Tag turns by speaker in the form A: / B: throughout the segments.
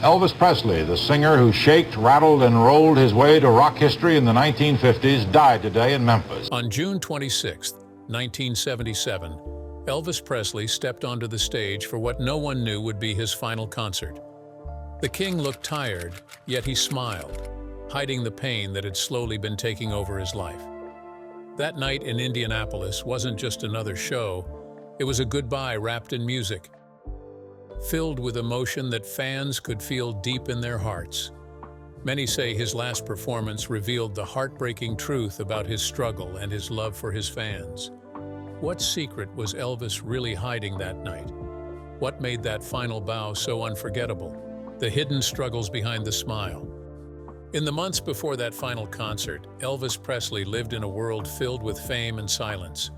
A: Elvis Presley, the singer who shaked, rattled, and rolled his way to rock history in the 1950s, died today in Memphis.
B: On June 26, 1977, Elvis Presley stepped onto the stage for what no one knew would be his final concert. The king looked tired, yet he smiled, hiding the pain that had slowly been taking over his life. That night in Indianapolis wasn't just another show, it was a goodbye wrapped in music, filled with emotion that fans could feel deep in their hearts. Many say his last performance revealed the heartbreaking truth about his struggle and his love for his fans. What secret was Elvis really hiding that night? What made that final bow so unforgettable? The hidden struggles behind the smile. In the months before that final concert, Elvis Presley lived in a world filled with fame and silence.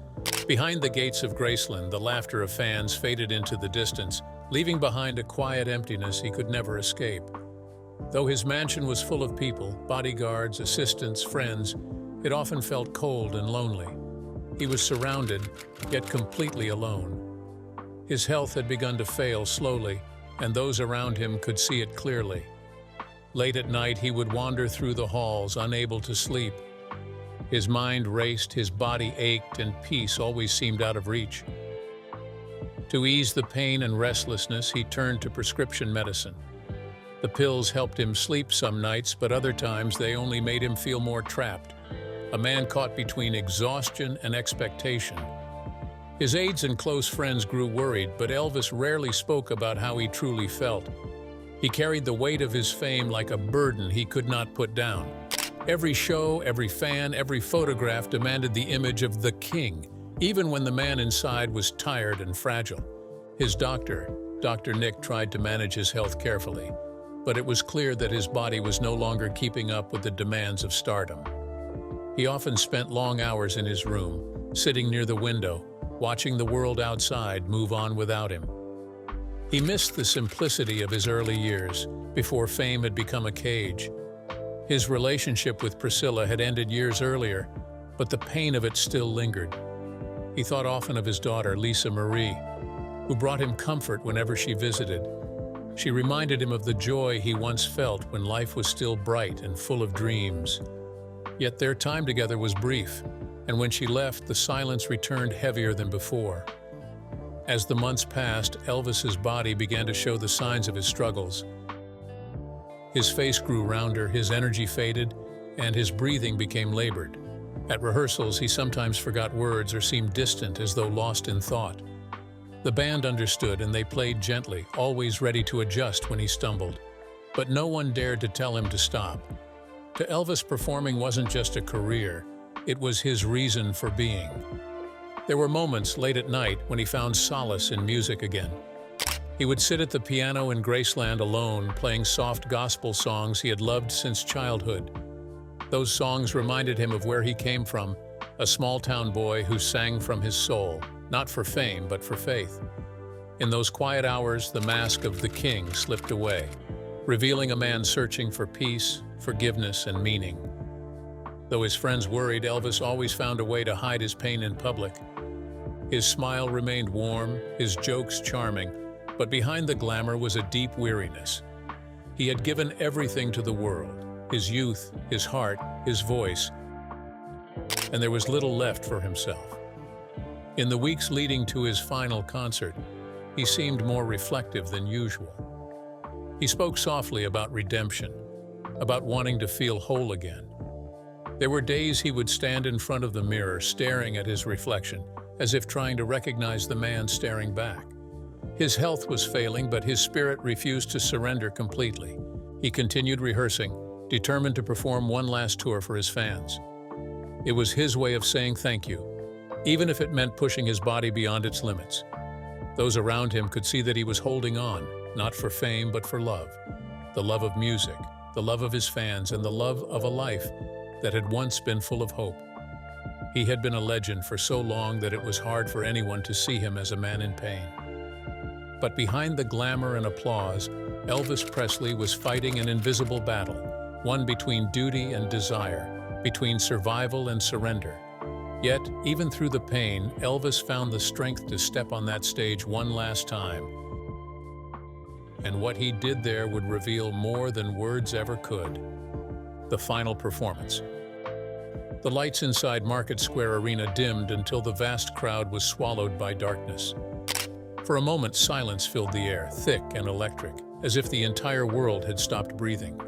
B: Behind the gates of Graceland, the laughter of fans faded into the distance, leaving behind a quiet emptiness he could never escape. Though his mansion was full of people, bodyguards, assistants, friends, it often felt cold and lonely. He was surrounded, yet completely alone. His health had begun to fail slowly, and those around him could see it clearly. Late at night, he would wander through the halls, unable to sleep. His mind raced, his body ached, and peace always seemed out of reach. To ease the pain and restlessness, he turned to prescription medicine. The pills helped him sleep some nights, but other times they only made him feel more trapped, a man caught between exhaustion and expectation. His aides and close friends grew worried, but Elvis rarely spoke about how he truly felt. He carried the weight of his fame like a burden he could not put down. Every show, every fan, every photograph demanded the image of the king, even when the man inside was tired and fragile. His doctor, Dr. Nick, tried to manage his health carefully, but it was clear that his body was no longer keeping up with the demands of stardom. He often spent long hours in his room, sitting near the window, watching the world outside move on without him. He missed the simplicity of his early years, before fame had become a cage. His relationship with Priscilla had ended years earlier, but the pain of it still lingered. He thought often of his daughter, Lisa Marie, who brought him comfort whenever she visited. She reminded him of the joy he once felt when life was still bright and full of dreams. Yet their time together was brief, and when she left, the silence returned heavier than before. As the months passed, Elvis's body began to show the signs of his struggles. His face grew rounder, his energy faded, and his breathing became labored. At rehearsals, he sometimes forgot words or seemed distant, as though lost in thought. The band understood, and they played gently, always ready to adjust when he stumbled. But no one dared to tell him to stop. To Elvis, performing wasn't just a career, it was his reason for being. There were moments late at night when he found solace in music again. He would sit at the piano in Graceland alone, playing soft gospel songs he had loved since childhood. Those songs reminded him of where he came from, a small-town boy who sang from his soul, not for fame, but for faith. In those quiet hours, the mask of the king slipped away, revealing a man searching for peace, forgiveness, and meaning. Though his friends worried, Elvis always found a way to hide his pain in public. His smile remained warm, his jokes charming, but behind the glamour was a deep weariness. He had given everything to the world, his youth, his heart, his voice, and there was little left for himself. In the weeks leading to his final concert, he seemed more reflective than usual. He spoke softly about redemption, about wanting to feel whole again. There were days he would stand in front of the mirror, staring at his reflection, as if trying to recognize the man staring back. His health was failing, but his spirit refused to surrender completely. He continued rehearsing, determined to perform one last tour for his fans. It was his way of saying thank you, even if it meant pushing his body beyond its limits. Those around him could see that he was holding on, not for fame, but for love. The love of music, the love of his fans, and the love of a life that had once been full of hope. He had been a legend for so long that it was hard for anyone to see him as a man in pain. But behind the glamour and applause, Elvis Presley was fighting an invisible battle, one between duty and desire, between survival and surrender. Yet, even through the pain, Elvis found the strength to step on that stage one last time. and what he did there would reveal more than words ever could. The final performance. The lights inside Market Square Arena dimmed until the vast crowd was swallowed by darkness. For a moment, silence filled the air, thick and electric, as if the entire world had stopped breathing.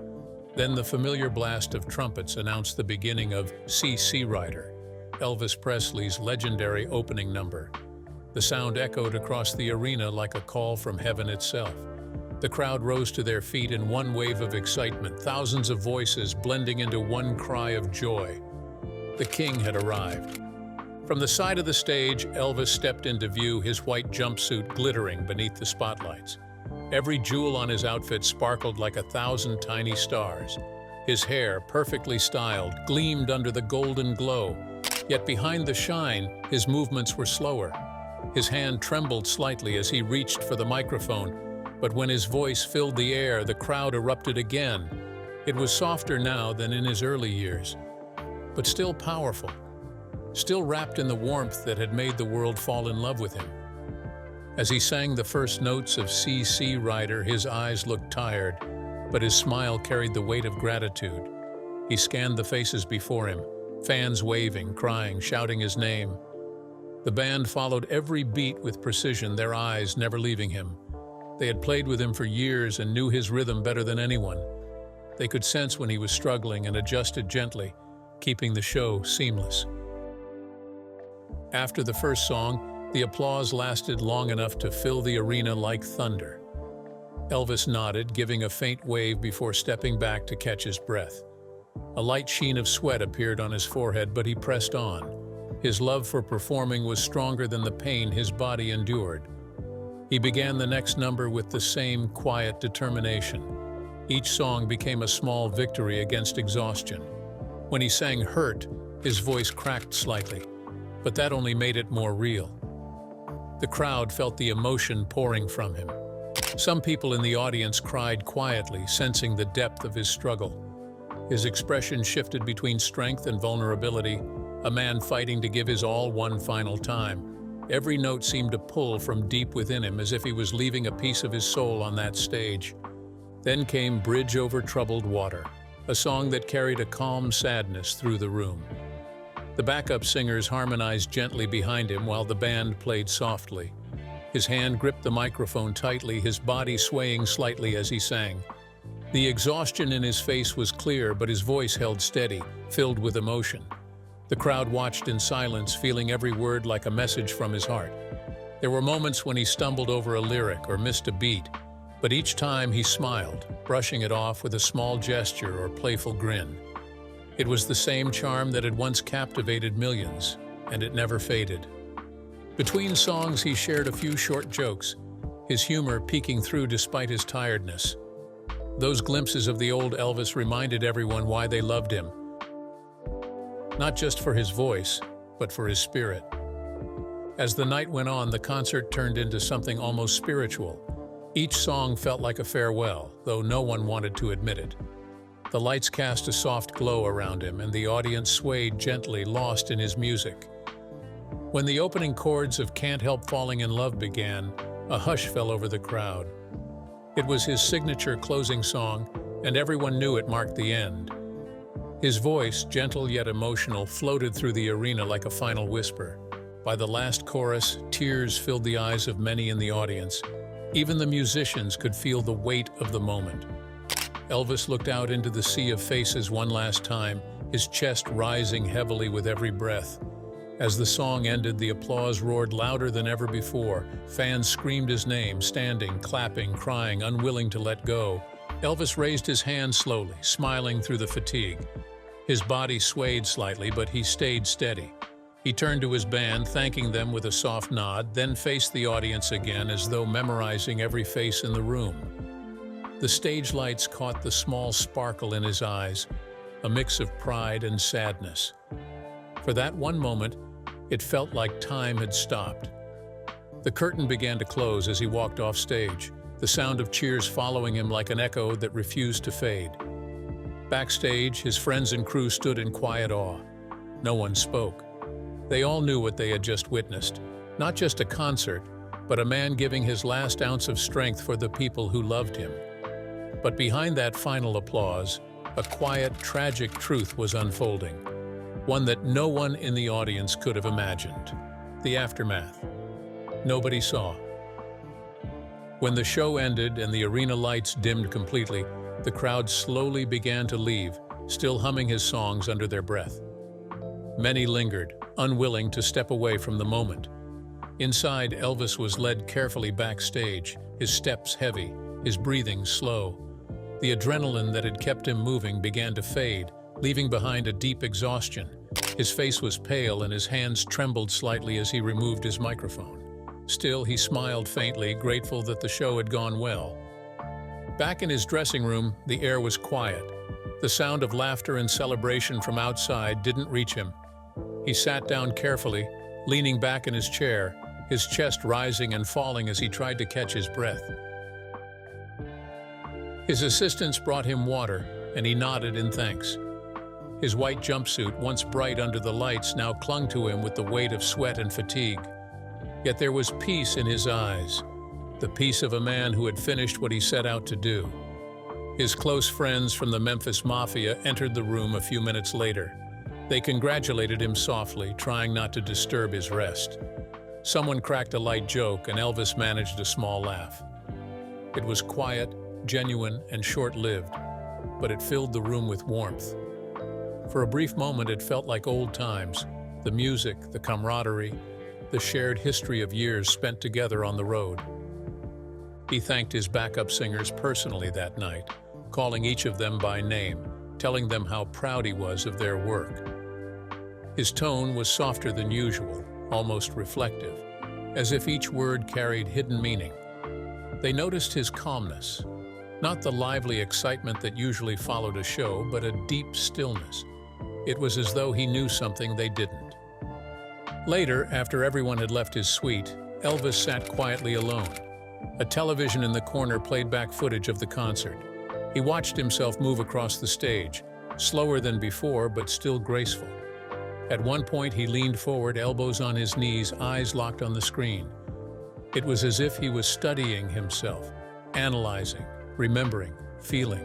B: Then the familiar blast of trumpets announced the beginning of CC Rider, Elvis Presley's legendary opening number. The sound echoed across the arena like a call from heaven itself. The crowd rose to their feet in one wave of excitement, thousands of voices blending into one cry of joy. The king had arrived. From the side of the stage, Elvis stepped into view, his white jumpsuit glittering beneath the spotlights. Every jewel on his outfit sparkled like 1,000 tiny stars. His hair, perfectly styled, gleamed under the golden glow. Yet behind the shine, his movements were slower. His hand trembled slightly as he reached for the microphone, but when his voice filled the air, the crowd erupted again. It was softer now than in his early years, but still powerful, still wrapped in the warmth that had made the world fall in love with him. As he sang the first notes of CC Rider, his eyes looked tired, but his smile carried the weight of gratitude. He scanned the faces before him, fans waving, crying, shouting his name. The band followed every beat with precision, their eyes never leaving him. They had played with him for years and knew his rhythm better than anyone. They could sense when he was struggling and adjusted gently, keeping the show seamless. After the first song, the applause lasted long enough to fill the arena like thunder. Elvis nodded, giving a faint wave before stepping back to catch his breath. A light sheen of sweat appeared on his forehead, but he pressed on. His love for performing was stronger than the pain his body endured. He began the next number with the same quiet determination. Each song became a small victory against exhaustion. When he sang Hurt, his voice cracked slightly, but that only made it more real. The crowd felt the emotion pouring from him. Some people in the audience cried quietly, sensing the depth of his struggle. His expression shifted between strength and vulnerability, a man fighting to give his all one final time. Every note seemed to pull from deep within him, as if he was leaving a piece of his soul on that stage. Then came Bridge Over Troubled Water, a song that carried a calm sadness through the room. The backup singers harmonized gently behind him while the band played softly. His hand gripped the microphone tightly, his body swaying slightly as he sang. The exhaustion in his face was clear, but his voice held steady, filled with emotion. The crowd watched in silence, feeling every word like a message from his heart. There were moments when he stumbled over a lyric or missed a beat, but each time he smiled, brushing it off with a small gesture or playful grin. It was the same charm that had once captivated millions, and it never faded. Between songs, he shared a few short jokes, his humor peeking through despite his tiredness. Those glimpses of the old Elvis reminded everyone why they loved him. Not just for his voice, but for his spirit. As the night went on, the concert turned into something almost spiritual. Each song felt like a farewell, though no one wanted to admit it. The lights cast a soft glow around him, and the audience swayed gently, lost in his music. When the opening chords of Can't Help Falling in Love began, a hush fell over the crowd. It was his signature closing song, and everyone knew it marked the end. His voice, gentle yet emotional, floated through the arena like a final whisper. By the last chorus, tears filled the eyes of many in the audience. Even the musicians could feel the weight of the moment. Elvis looked out into the sea of faces one last time, his chest rising heavily with every breath. As the song ended, the applause roared louder than ever before. Fans screamed his name, standing, clapping, crying, unwilling to let go. Elvis raised his hand slowly, smiling through the fatigue. His body swayed slightly, but he stayed steady. He turned to his band, thanking them with a soft nod, then faced the audience again as though memorizing every face in the room. The stage lights caught the small sparkle in his eyes, a mix of pride and sadness. For that one moment, it felt like time had stopped. The curtain began to close as he walked off stage, the sound of cheers following him like an echo that refused to fade. Backstage, his friends and crew stood in quiet awe. No one spoke. They all knew what they had just witnessed, not just a concert, but a man giving his last ounce of strength for the people who loved him. But behind that final applause, a quiet, tragic truth was unfolding, one that no one in the audience could have imagined. The aftermath. Nobody saw. When the show ended and the arena lights dimmed completely, the crowd slowly began to leave, still humming his songs under their breath. Many lingered, unwilling to step away from the moment. Inside, Elvis was led carefully backstage, his steps heavy, his breathing slow. The adrenaline that had kept him moving began to fade, leaving behind a deep exhaustion. His face was pale and his hands trembled slightly as he removed his microphone. Still, he smiled faintly, grateful that the show had gone well. Back in his dressing room, the air was quiet. The sound of laughter and celebration from outside didn't reach him. He sat down carefully, leaning back in his chair, his chest rising and falling as he tried to catch his breath. His assistants brought him water, and he nodded in thanks. His white jumpsuit, once bright under the lights, now clung to him with the weight of sweat and fatigue. Yet there was peace in his eyes, the peace of a man who had finished what he set out to do. His close friends from the Memphis Mafia entered the room a few minutes later. They congratulated him softly, trying not to disturb his rest. Someone cracked a light joke, and Elvis managed a small laugh. It was quiet, genuine, and short-lived, but it filled the room with warmth. For a brief moment, it felt like old times, the music, the camaraderie, the shared history of years spent together on the road. He thanked his backup singers personally that night, calling each of them by name, telling them how proud he was of their work. His tone was softer than usual, almost reflective, as if each word carried hidden meaning. They noticed his calmness, not the lively excitement that usually followed a show, but a deep stillness. It was as though he knew something they didn't. Later, after everyone had left his suite, Elvis sat quietly alone. A television in the corner played back footage of the concert. He watched himself move across the stage, slower than before, but still graceful. At one point, he leaned forward, elbows on his knees, eyes locked on the screen. It was as if he was studying himself, analyzing, remembering, feeling.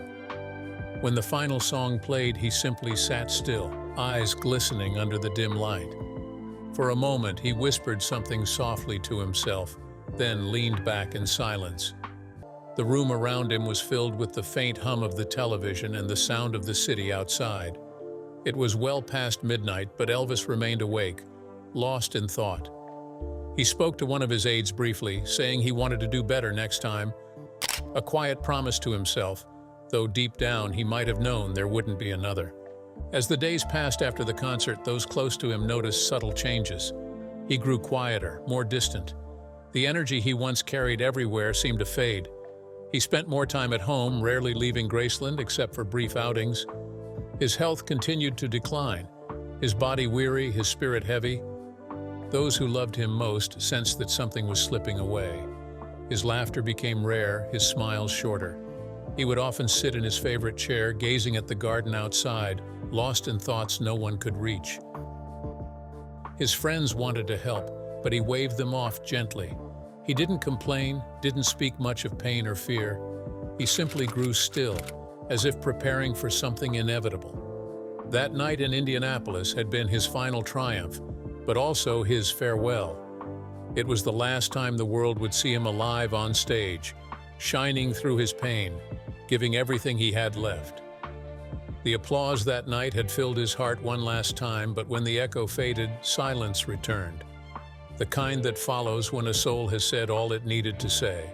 B: When the final song played, he simply sat still, eyes glistening under the dim light. For a moment, he whispered something softly to himself, then leaned back in silence. The room around him was filled with the faint hum of the television and the sound of the city outside. It was well past midnight, but Elvis remained awake, lost in thought. He spoke to one of his aides briefly, saying he wanted to do better next time. A quiet promise to himself, though deep down he might have known there wouldn't be another. As the days passed after the concert, those close to him noticed subtle changes. He grew quieter, more distant. The energy he once carried everywhere seemed to fade. He spent more time at home, rarely leaving Graceland except for brief outings. His health continued to decline, his body weary, his spirit heavy. Those who loved him most sensed that something was slipping away. His laughter became rare, his smiles shorter. He would often sit in his favorite chair, gazing at the garden outside, lost in thoughts no one could reach. His friends wanted to help, but he waved them off gently. He didn't complain, didn't speak much of pain or fear. He simply grew still, as if preparing for something inevitable. That night in Indianapolis had been his final triumph, but also his farewell. It was the last time the world would see him alive on stage, shining through his pain, giving everything he had left. The applause that night had filled his heart one last time, but when the echo faded, silence returned. The kind that follows when a soul has said all it needed to say.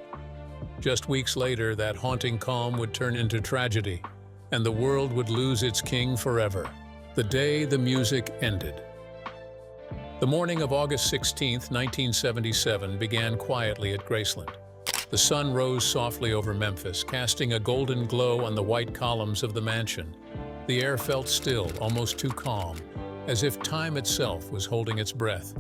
B: Just weeks later, that haunting calm would turn into tragedy, and the world would lose its king forever. The day the music ended. The morning of August 16, 1977, began quietly at Graceland. The sun rose softly over Memphis, casting a golden glow on the white columns of the mansion. The air felt still, almost too calm, as if time itself was holding its breath.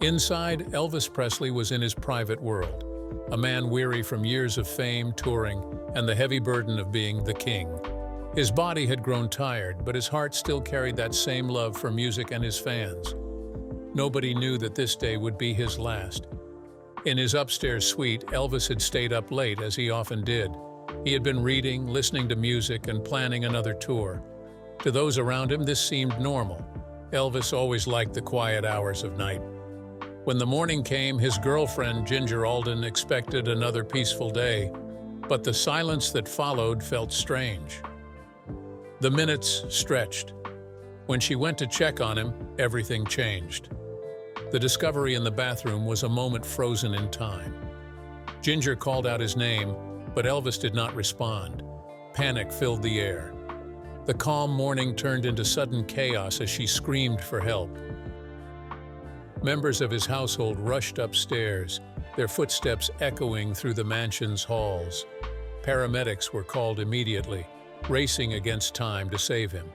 B: Inside, Elvis Presley was in his private world, a man weary from years of fame, touring, and the heavy burden of being the king. His body had grown tired, but his heart still carried that same love for music and his fans. Nobody knew that this day would be his last. In his upstairs suite, Elvis had stayed up late, as he often did. He had been reading, listening to music, and planning another tour. To those around him, this seemed normal. Elvis always liked the quiet hours of night. When the morning came, his girlfriend, Ginger Alden, expected another peaceful day, but the silence that followed felt strange. The minutes stretched. When she went to check on him, everything changed. The discovery in the bathroom was a moment frozen in time. Ginger called out his name, but Elvis did not respond. Panic filled the air. The calm morning turned into sudden chaos as she screamed for help. Members of his household rushed upstairs, their footsteps echoing through the mansion's halls. Paramedics were called immediately, racing against time to save him.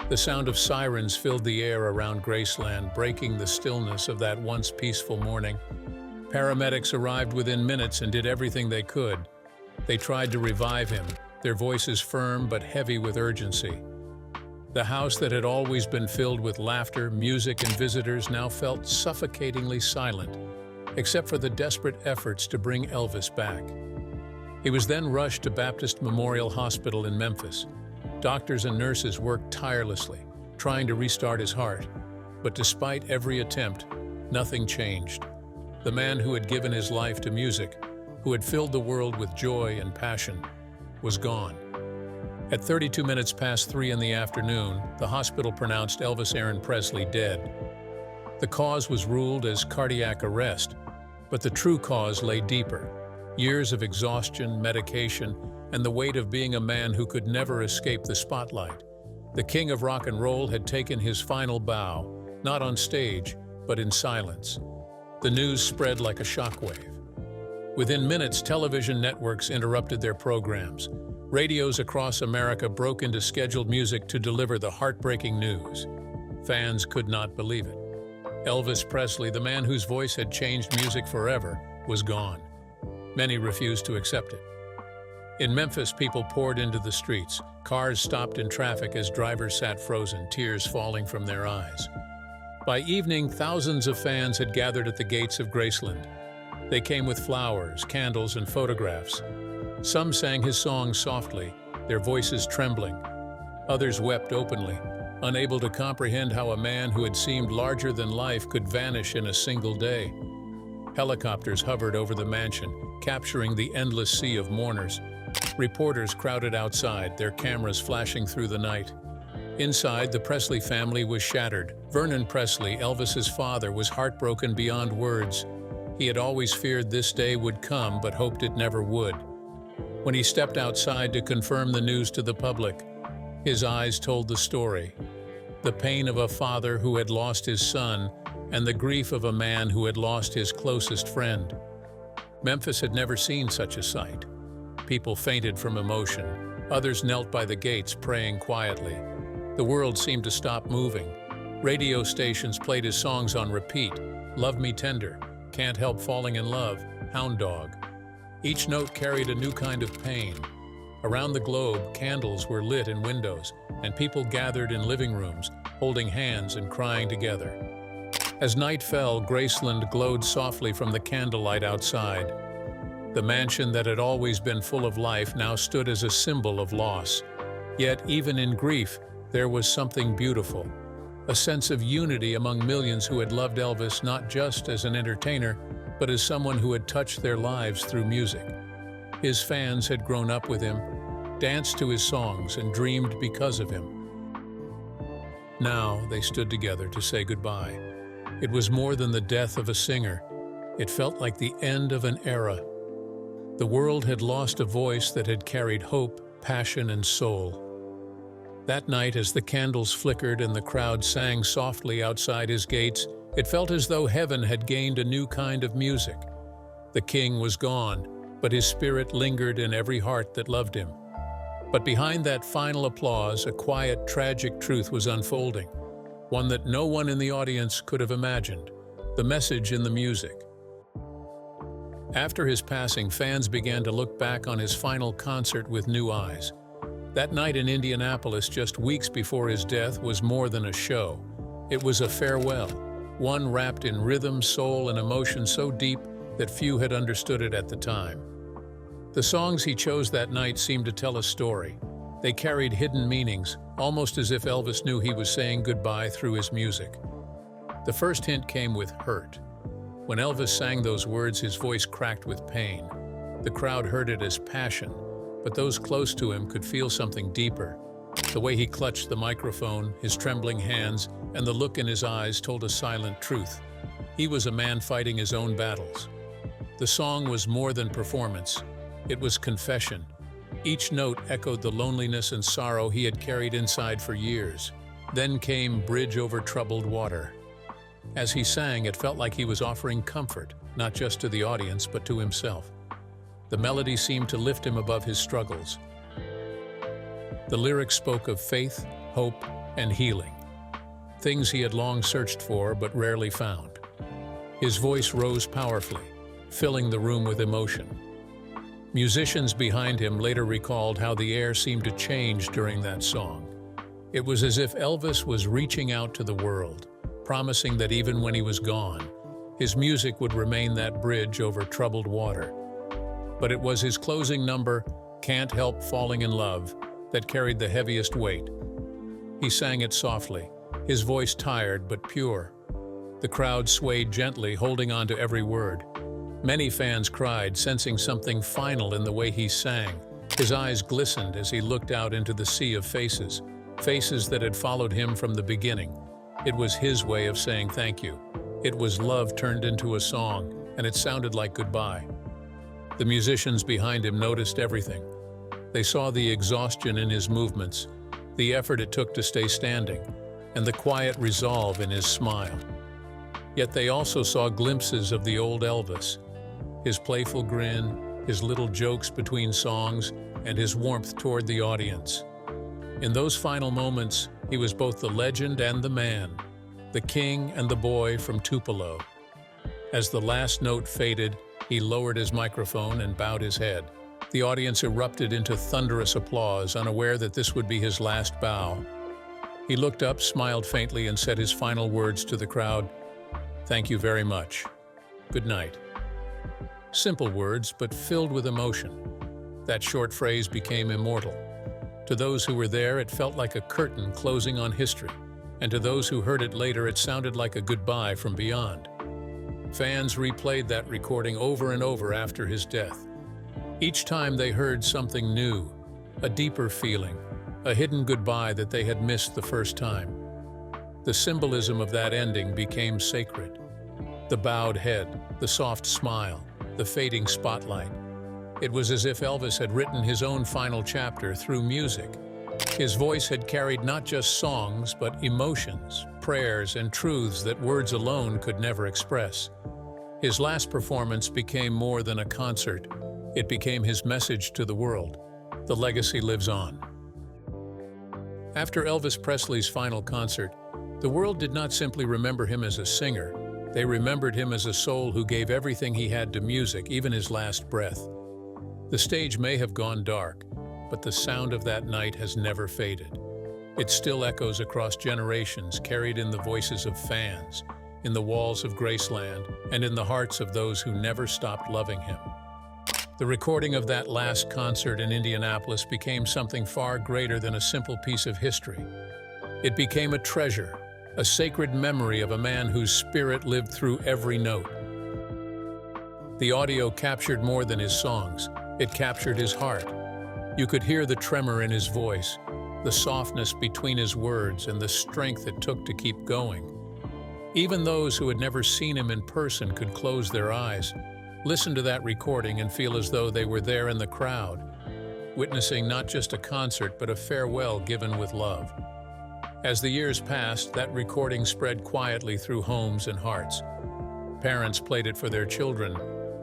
B: The sound of sirens filled the air around Graceland, breaking the stillness of that once peaceful morning. Paramedics arrived within minutes and did everything they could. They tried to revive him, their voices firm but heavy with urgency. The house that had always been filled with laughter, music, and visitors now felt suffocatingly silent, except for the desperate efforts to bring Elvis back. He was then rushed to Baptist Memorial Hospital in Memphis. Doctors and nurses worked tirelessly, trying to restart his heart. But despite every attempt, nothing changed. The man who had given his life to music, who had filled the world with joy and passion, was gone. At 32 minutes past 3 in the afternoon, the hospital pronounced Elvis Aaron Presley dead. The cause was ruled as cardiac arrest, but the true cause lay deeper. Years of exhaustion, medication, and the weight of being a man who could never escape the spotlight. The king of rock and roll had taken his final bow, not on stage, but in silence. The news spread like a shockwave. Within minutes, television networks interrupted their programs. Radios across America broke into scheduled music to deliver the heartbreaking news. Fans could not believe it. Elvis Presley, the man whose voice had changed music forever, was gone. Many refused to accept it. In Memphis, people poured into the streets. Cars stopped in traffic as drivers sat frozen, tears falling from their eyes. By evening, thousands of fans had gathered at the gates of Graceland. They came with flowers, candles, and photographs. Some sang his songs softly, their voices trembling. Others wept openly, unable to comprehend how a man who had seemed larger than life could vanish in a single day. Helicopters hovered over the mansion, capturing the endless sea of mourners. Reporters crowded outside, their cameras flashing through the night. Inside, the Presley family was shattered. Vernon Presley, Elvis's father, was heartbroken beyond words. He had always feared this day would come, but hoped it never would. When he stepped outside to confirm the news to the public, his eyes told the story. The pain of a father who had lost his son, and the grief of a man who had lost his closest friend. Memphis had never seen such a sight. People fainted from emotion. Others knelt by the gates, praying quietly. The world seemed to stop moving. Radio stations played his songs on repeat. Love Me Tender, Can't Help Falling in Love, Hound Dog. Each note carried a new kind of pain. Around the globe, candles were lit in windows, and people gathered in living rooms, holding hands and crying together. As night fell, Graceland glowed softly from the candlelight outside. The mansion that had always been full of life now stood as a symbol of loss. Yet, even in grief, there was something beautiful. A sense of unity among millions who had loved Elvis not just as an entertainer, but as someone who had touched their lives through music. His fans had grown up with him, danced to his songs, and dreamed because of him. Now they stood together to say goodbye. It was more than the death of a singer. It felt like the end of an era. The world had lost a voice that had carried hope, passion, and soul. That night, as the candles flickered and the crowd sang softly outside his gates, it felt as though heaven had gained a new kind of music. The king was gone, but his spirit lingered in every heart that loved him. But behind that final applause, a quiet, tragic truth was unfolding, one that no one in the audience could have imagined: the message in the music. After his passing, fans began to look back on his final concert with new eyes. That night in Indianapolis, just weeks before his death, was more than a show. It was a farewell, one wrapped in rhythm, soul, and emotion so deep that few had understood it at the time. The songs he chose that night seemed to tell a story. They carried hidden meanings, almost as if Elvis knew he was saying goodbye through his music. The first hint came with Hurt. When Elvis sang those words, his voice cracked with pain. The crowd heard it as passion, but those close to him could feel something deeper. The way he clutched the microphone, his trembling hands, and the look in his eyes told a silent truth. He was a man fighting his own battles. The song was more than performance. It was confession. Each note echoed the loneliness and sorrow he had carried inside for years. Then came Bridge Over Troubled Water. As he sang, it felt like he was offering comfort, not just to the audience, but to himself. The melody seemed to lift him above his struggles. The lyrics spoke of faith, hope, and healing, things he had long searched for but rarely found. His voice rose powerfully, filling the room with emotion. Musicians behind him later recalled how the air seemed to change during that song. It was as if Elvis was reaching out to the world, promising that even when he was gone, his music would remain that bridge over troubled water. But it was his closing number, Can't Help Falling in Love, that carried the heaviest weight. He sang it softly, his voice tired but pure. The crowd swayed gently, holding on to every word. Many fans cried, sensing something final in the way he sang. His eyes glistened as he looked out into the sea of faces, faces that had followed him from the beginning. It was his way of saying thank you. It was love turned into a song, and it sounded like goodbye. The musicians behind him noticed everything. They saw the exhaustion in his movements, the effort it took to stay standing, and the quiet resolve in his smile. Yet they also saw glimpses of the old Elvis, his playful grin, his little jokes between songs, and his warmth toward the audience. In those final moments, he was both the legend and the man, the king and the boy from Tupelo. As the last note faded, he lowered his microphone and bowed his head. The audience erupted into thunderous applause, unaware that this would be his last bow. He looked up, smiled faintly, and said his final words to the crowd, "Thank you very much. Good night." Simple words, but filled with emotion. That short phrase became immortal. To those who were there, it felt like a curtain closing on history, and to those who heard it later, it sounded like a goodbye from beyond. Fans replayed that recording over and over after his death. Each time they heard something new, a deeper feeling, a hidden goodbye that they had missed the first time. The symbolism of that ending became sacred. The bowed head, the soft smile, the fading spotlight. It was as if Elvis had written his own final chapter through music. His voice had carried not just songs, but emotions, prayers, and truths that words alone could never express. His last performance became more than a concert. It became his message to the world. The legacy lives on. After Elvis Presley's final concert, the world did not simply remember him as a singer. They remembered him as a soul who gave everything he had to music, even his last breath. The stage may have gone dark, but the sound of that night has never faded. It still echoes across generations, carried in the voices of fans, in the walls of Graceland, and in the hearts of those who never stopped loving him. The recording of that last concert in Indianapolis became something far greater than a simple piece of history. It became a treasure, a sacred memory of a man whose spirit lived through every note. The audio captured more than his songs. It captured his heart. You could hear the tremor in his voice, the softness between his words, and the strength it took to keep going. Even those who had never seen him in person could close their eyes, listen to that recording, and feel as though they were there in the crowd, witnessing not just a concert but a farewell given with love. As the years passed, that recording spread quietly through homes and hearts. Parents played it for their children,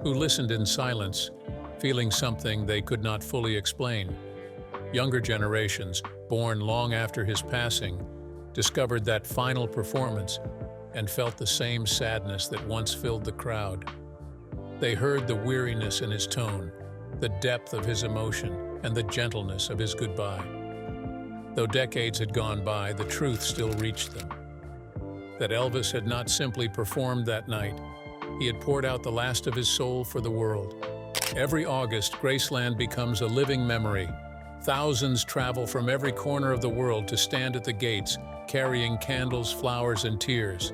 B: who listened in silence, feeling something they could not fully explain. Younger generations, born long after his passing, discovered that final performance and felt the same sadness that once filled the crowd. They heard the weariness in his tone, the depth of his emotion, and the gentleness of his goodbye. Though decades had gone by, the truth still reached them. That Elvis had not simply performed that night, He had poured out the last of his soul for the world. Every August, Graceland becomes a living memory. Thousands travel from every corner of the world to stand at the gates, carrying candles, flowers, and tears.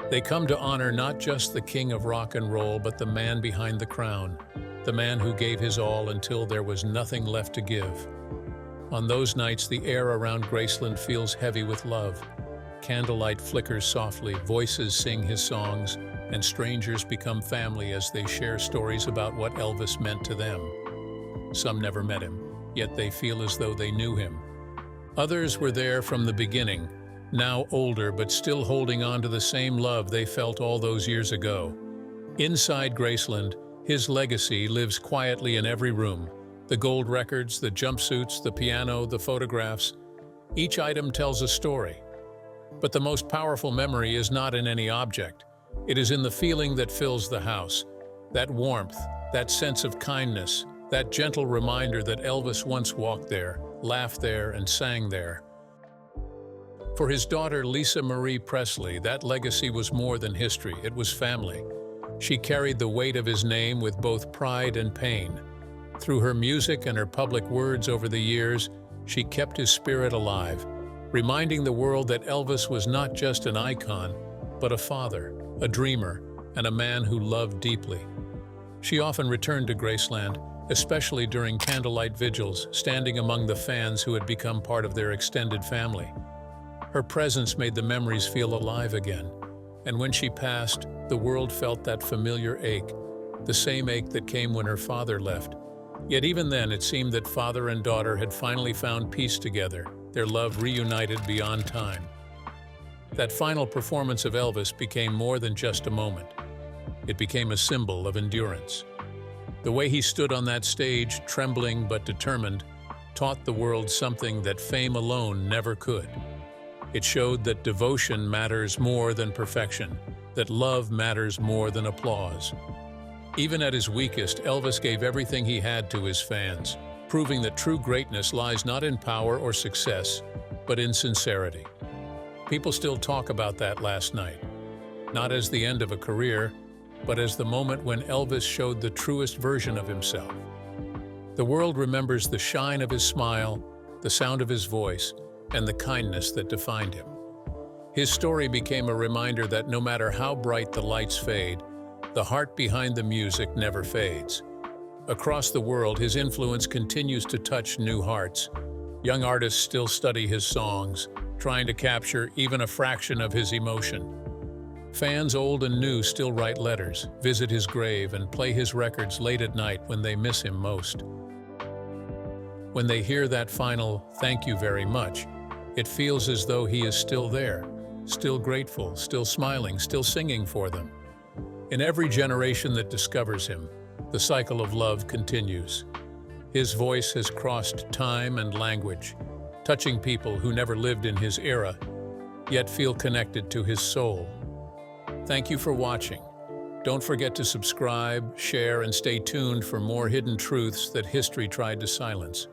B: They come to honor not just the king of rock and roll, but the man behind the crown, the man who gave his all until there was nothing left to give. On those nights, the air around Graceland feels heavy with love. Candlelight flickers softly, voices sing his songs, and strangers become family as they share stories about what Elvis meant to them. Some never met him, yet they feel as though they knew him. Others were there from the beginning, now older but still holding on to the same love they felt all those years ago. Inside Graceland, his legacy lives quietly in every room. The gold records, the jumpsuits, the piano, the photographs. Each item tells a story. But the most powerful memory is not in any object. It is in the feeling that fills the house. That warmth, that sense of kindness, that gentle reminder that Elvis once walked there, laughed there, and sang there. For his daughter, Lisa Marie Presley, that legacy was more than history, it was family. She carried the weight of his name with both pride and pain. Through her music and her public words over the years, she kept his spirit alive, reminding the world that Elvis was not just an icon, but a father, a dreamer, and a man who loved deeply. She often returned to Graceland, especially during candlelight vigils, standing among the fans who had become part of their extended family. Her presence made the memories feel alive again, and when she passed, the world felt that familiar ache, the same ache that came when her father left. Yet even then, it seemed that father and daughter had finally found peace together, their love reunited beyond time. That final performance of Elvis became more than just a moment. It became a symbol of endurance. The way he stood on that stage, trembling but determined, taught the world something that fame alone never could. It showed that devotion matters more than perfection, that love matters more than applause. Even at his weakest, Elvis gave everything he had to his fans, proving that true greatness lies not in power or success, but in sincerity. People still talk about that last night, not as the end of a career, but as the moment when Elvis showed the truest version of himself. The world remembers the shine of his smile, the sound of his voice, and the kindness that defined him. His story became a reminder that no matter how bright the lights fade, the heart behind the music never fades. Across the world, his influence continues to touch new hearts. Young artists still study his songs, trying to capture even a fraction of his emotion. Fans old and new still write letters, visit his grave, and play his records late at night when they miss him most. When they hear that final "thank you very much," it feels as though he is still there, still grateful, still smiling, still singing for them. In every generation that discovers him, the cycle of love continues. His voice has crossed time and language, touching people who never lived in his era, yet feel connected to his soul. Thank you for watching. Don't forget to subscribe, share, and stay tuned for more hidden truths that history tried to silence.